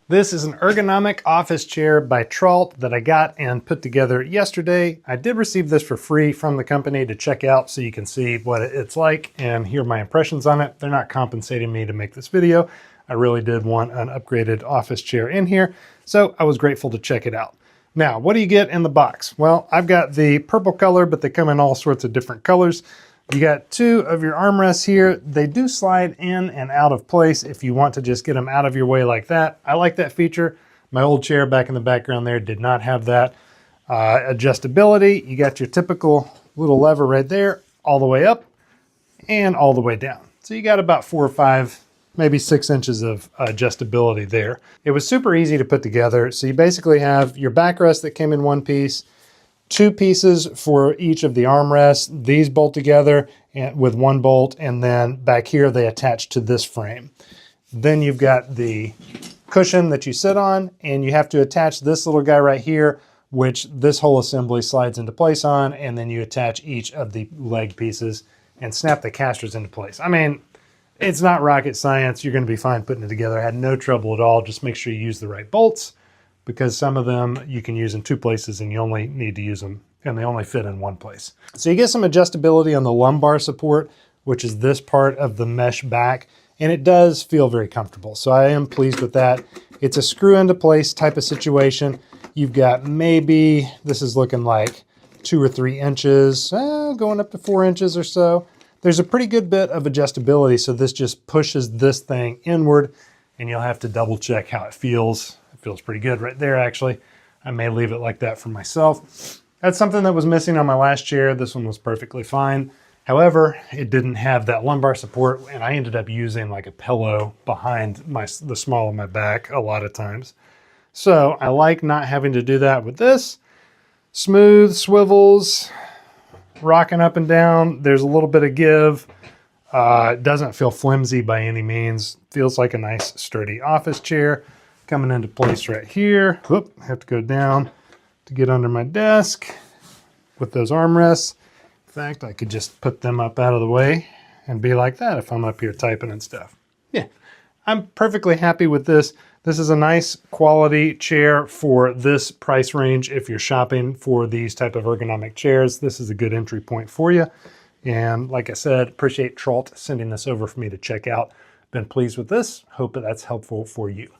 This is an ergonomic office chair by Tralt that I got and put together yesterday. I did receive this for free from the company to check out so you can see what it's like and hear my impressions on it. They're not compensating me to make this video. I really did want an upgraded office chair in here, so I was grateful to check it out. Now, what do you get in the box? Well, I've got the purple color, but they come in all sorts of different colors. You got two of your armrests here. They do slide in and out of place if you want to just get them out of your way like that. I like that feature. My old chair back in the background there did not have that. Adjustability, you got your typical little lever right there, all the way up and all the way down. So you got about 4 or 5, maybe 6 inches of adjustability there. It was super easy to put together. So you basically have your backrest that came in one piece, 2 pieces for each of the armrests. These bolt together and with 1 bolt, and then back here they attach to this frame. Then you've got the cushion that you sit on, and you have to attach this little guy right here, which this whole assembly slides into place on, and then you attach each of the leg pieces and snap the casters into place. I mean, it's not rocket science. You're going to be fine putting it together. I had no trouble at all. Just make sure you use the right bolts, because some of them you can use in 2 places and you only need to use them and they only fit in 1 place. So you get some adjustability on the lumbar support, which is this part of the mesh back, and it does feel very comfortable. So I am pleased with that. It's a screw into place type of situation. You've got maybe, this is looking like 2 or 3 inches, going up to 4 inches or so. There's a pretty good bit of adjustability, so this just pushes this thing inward, and you'll have to double check how it feels. Feels pretty good right there, actually. I may leave it like that for myself. That's something that was missing on my last chair. This one was perfectly fine. However, it didn't have that lumbar support, and I ended up using like a pillow behind the small of my back a lot of times. So I like not having to do that with this. Smooth swivels, rocking up and down. There's a little bit of give. It doesn't feel flimsy by any means. Feels like a nice sturdy office chair. Coming into place right here. Whoop, I have to go down to get under my desk with those armrests. In fact, I could just put them up out of the way and be like that if I'm up here typing and stuff. Yeah, I'm perfectly happy with this. This is a nice quality chair for this price range. If you're shopping for these type of ergonomic chairs, this is a good entry point for you. And like I said, appreciate Tralt sending this over for me to check out. Been pleased with this. Hope that that's helpful for you.